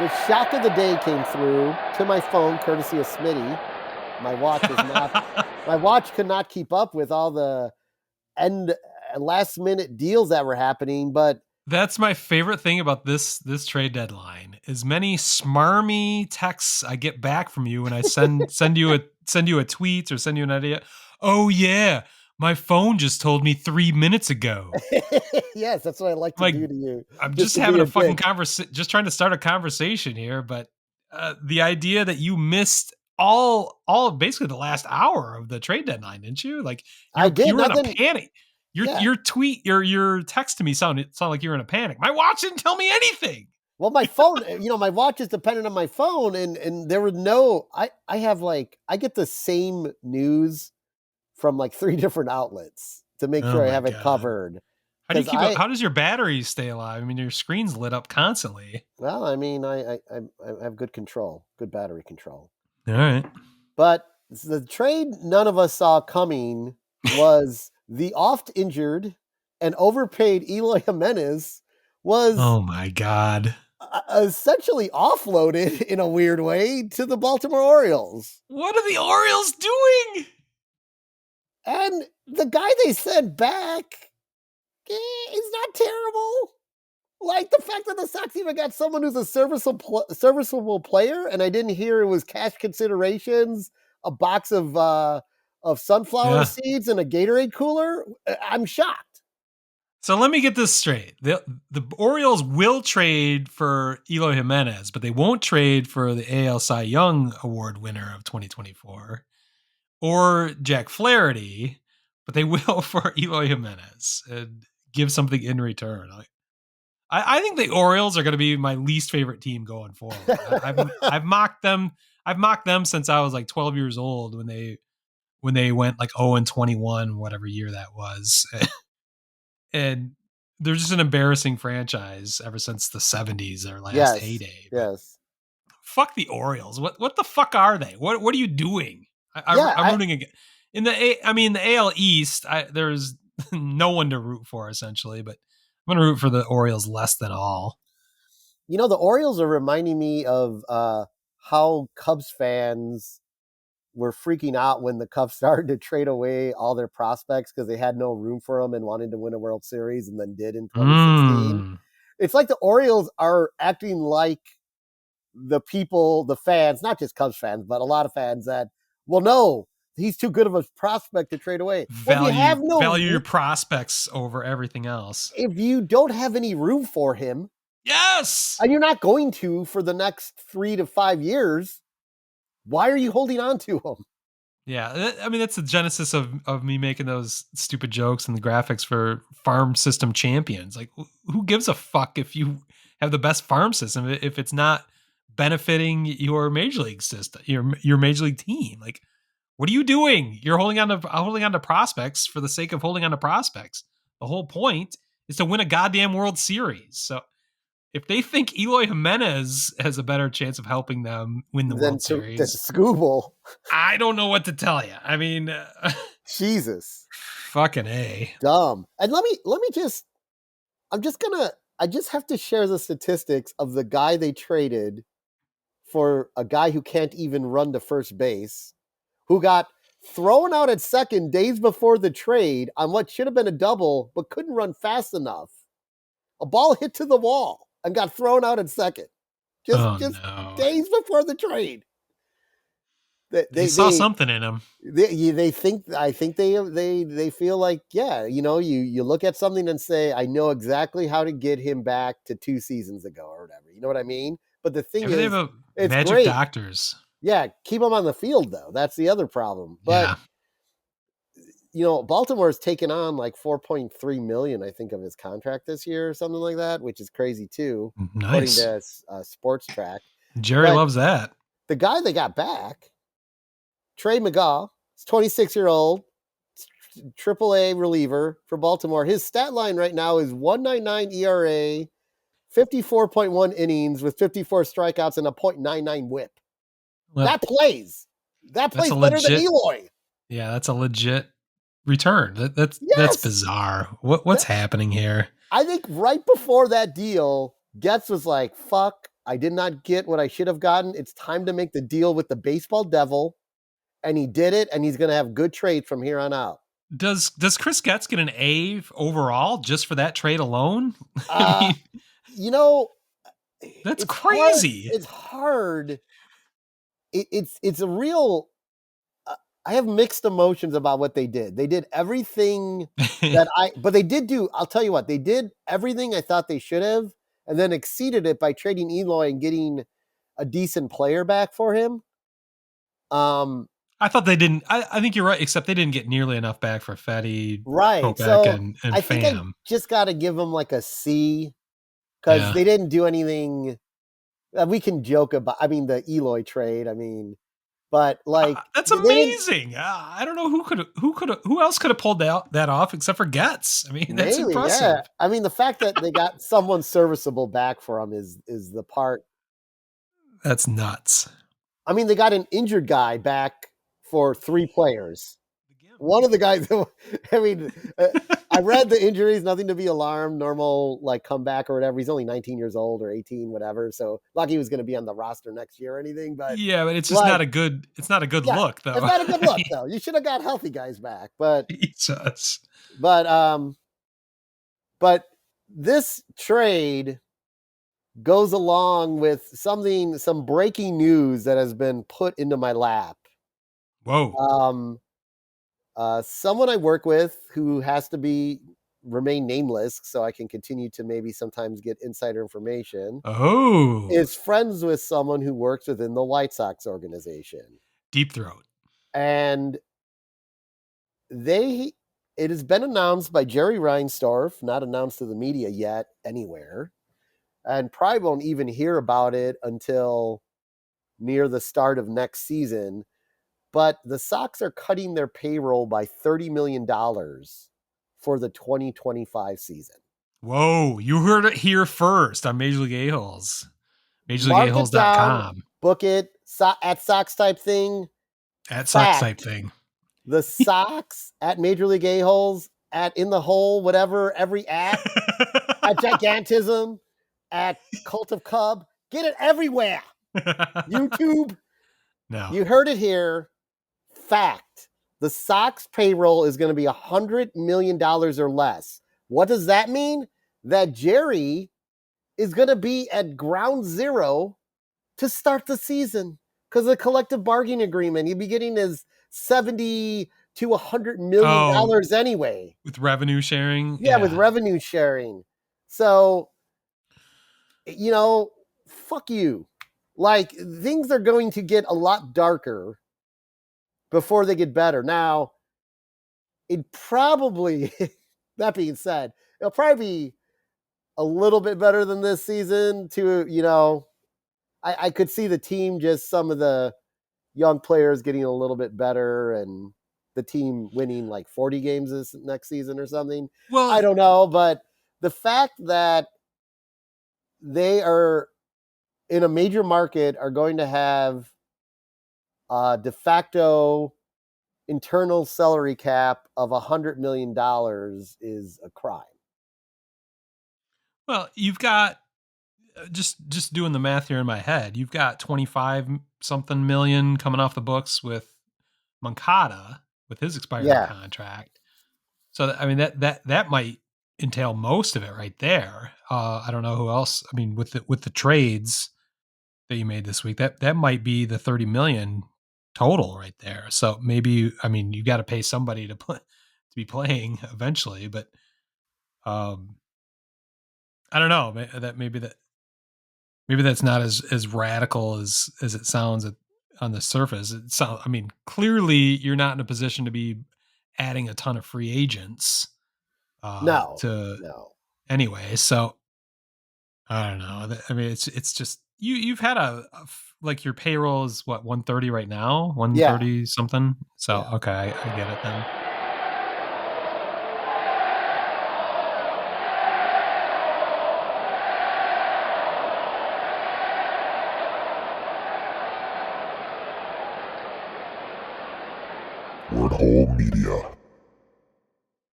The shock of the day came through to my phone, courtesy of Smitty. My watch is not. My watch could not keep up with all the end last minute deals that were happening. But that's my favorite thing about this trade deadline. As many smarmy texts I get back from you when I send you a tweet or send you an idea. Oh yeah, my phone just told me 3 minutes ago. Yes, that's what I like to do to you. I'm just having a fucking conversation, just trying to start a conversation here. But the idea that you missed all basically the last hour of the trade deadline, didn't you? Like I did. You were in a panic. Your text to me sounded like you were in a panic. My watch didn't tell me anything. Well, my phone, my watch is dependent on my phone, and there was no. I get the same news from like 3 different outlets to make sure I have it covered. How do you keep up? How does your battery stay alive? I mean, your screen's lit up constantly. Well, I mean, I have good battery control. All right. But the trade none of us saw coming was the oft injured and overpaid Eloy Jiménez was. Oh my God. Essentially offloaded in a weird way to the Baltimore Orioles. What are the Orioles doing? And the guy they sent back is not terrible. Like the fact that the Sox even got someone who's a serviceable player, and I didn't hear it was cash considerations, a box of sunflower seeds, and a Gatorade cooler. I'm shocked. So let me get this straight. The Orioles will trade for Eloy Jiménez, but they won't trade for the AL Cy Young Award winner of 2024 or Jack Flaherty, but they will for Eloy Jiménez and give something in return. I think the Orioles are going to be my least favorite team going forward. I've mocked them. I've mocked them since I was like 12 years old when they went like 0-21, whatever year that was. And they're just an embarrassing franchise ever since the 70s, their last heyday. Yes. Fuck the Orioles. What the fuck are they? What are you doing? I'm rooting again. In the AL East, there's no one to root for essentially, but I'm going to root for the Orioles less than all. The Orioles are reminding me of how Cubs fans were freaking out when the Cubs started to trade away all their prospects because they had no room for them and wanted to win a World Series and then did in 2016. It's like the Orioles are acting like the people, the fans, not just Cubs fans, but a lot of fans that, well, no, he's too good of a prospect to trade away. Value your prospects over everything else. If you don't have any room for him. Yes. And you're not going to for the next 3 to 5 years. Why are you holding on to him? Yeah, I mean, that's the genesis of me making those stupid jokes and the graphics for farm system champions. Like, who gives a fuck if you have the best farm system if it's not benefiting your major league system, your major league team? Like, what are you doing? You're holding on to prospects for the sake of holding on to prospects. The whole point is to win a goddamn World Series. So if they think Eloy Jiménez has a better chance of helping them win the World Series, Scooble, I don't know what to tell you. I mean, Jesus, fucking A. Dumb. And let me just, I just have to share the statistics of the guy they traded for a guy who can't even run to first base, who got thrown out at second days before the trade on what should have been a double, but couldn't run fast enough. A ball hit to the wall and got thrown out at second. Just days before the trade. They saw something in him. I think they feel like, you look at something and say, I know exactly how to get him back to 2 seasons ago or whatever. You know what I mean? But the thing is, they have it's magic great. Doctors. Yeah, keep him on the field though. That's the other problem. But Baltimore's taken on like $4.3 million, I think, of his contract this year or something like that, which is crazy too. Nice. According to Sports Track. Jerry loves that. The guy they got back, Trey McGaw, is 26-year-old, AAA reliever for Baltimore. His stat line right now is 1.99 ERA, 54.1 innings with 54 strikeouts and a .99 WHIP. Well, that plays better than Eloy. Yeah, that's a legit return. That's bizarre. What's happening here? I think right before that deal, Getz was like, fuck I did not get what I should have gotten. It's time to make the deal with the baseball devil. And he did it, and he's going to have good trades from here on out. Does Chris Getz get an A overall just for that trade alone? I Uh, mean, you know, that's it's hard. crazy. It's hard. It's a real. Uh, I have mixed emotions about what they did. They did everything but they did do. I'll tell you what, they did everything I thought they should have, and then exceeded it by trading Eloy and getting a decent player back for him. I thought they didn't. I think you're right, except they didn't get nearly enough back for Fetty, Right. Kopech, So and I think I Pham. just got to give them like a C because Yeah. they didn't do anything. We can joke about, I mean, the Eloy trade. I mean, but like That's they didn't. amazing. I don't know who else could have pulled that off except for Getz. I mean, that's Maybe, yeah. impressive. I mean, the fact that they got someone serviceable back for them is the part. That's nuts. I mean, they got an injured guy back for 3 players. One of the guys, I mean, I read the injuries, nothing to be alarmed, normal like comeback or whatever. He's only 19 years old or 18, whatever. So not like he was going to be on the roster next year or anything. But Yeah, but it's just like, not a good. It's not a good yeah, look, though. it's not a good look though. You should have got healthy guys back. Jesus. But but this trade goes along with some breaking news that has been put into my lap. Whoa. Someone I work with who has to remain nameless so I can continue to maybe sometimes get insider information Oh. is friends with someone who works within the White Sox organization. Deep throat. And it has been announced by Jerry Reinsdorf, not announced to the media yet anywhere, and probably won't even hear about it until near the start of next season. But the Sox are cutting their payroll by $30 million for the 2025 season. Whoa, you heard it here first on Major League A-Holes. Mark it down, MajorLeagueAholes.com. book it, at Sox type thing. At Sox type Fact. thing. The Sox at Major League A-Holes, at In the Hole, whatever, every at Gigantism, at Cult of Cub. Get it everywhere. YouTube. No. You heard it here. Fact. The Sox payroll is going to be $100 million or less. What does that mean? That Jerry is going to be at ground zero to start the season because of the collective bargaining agreement. He'd be getting his $70 to $100 million anyway. With revenue sharing? Yeah, with revenue sharing. So, fuck you. Like, things are going to get a lot darker before they get better. Now, it probably, that being said, it'll probably be a little bit better than this season to, I could see the team, just some of the young players getting a little bit better and the team winning like 40 games this next season or something. Well, I don't know, but the fact that they are in a major market are going to have a de facto internal salary cap of $100 million is a crime. Well, you've got, just doing the math here in my head, you've got 25 something million coming off the books with Moncada with his expiring contract. So I mean that might entail most of it right there. I don't know who else. I mean, with the trades that you made this week, that might be the 30 million total right there. So maybe, I mean, you got to pay somebody to be playing eventually, but I don't know. Maybe that's not as radical as it sounds on the surface. I mean, clearly you're not in a position to be adding a ton of free agents. No. Anyway, so I don't know. I mean, it's just you've had like your payroll is what, 130 right now, 130 something. So okay, I get it then.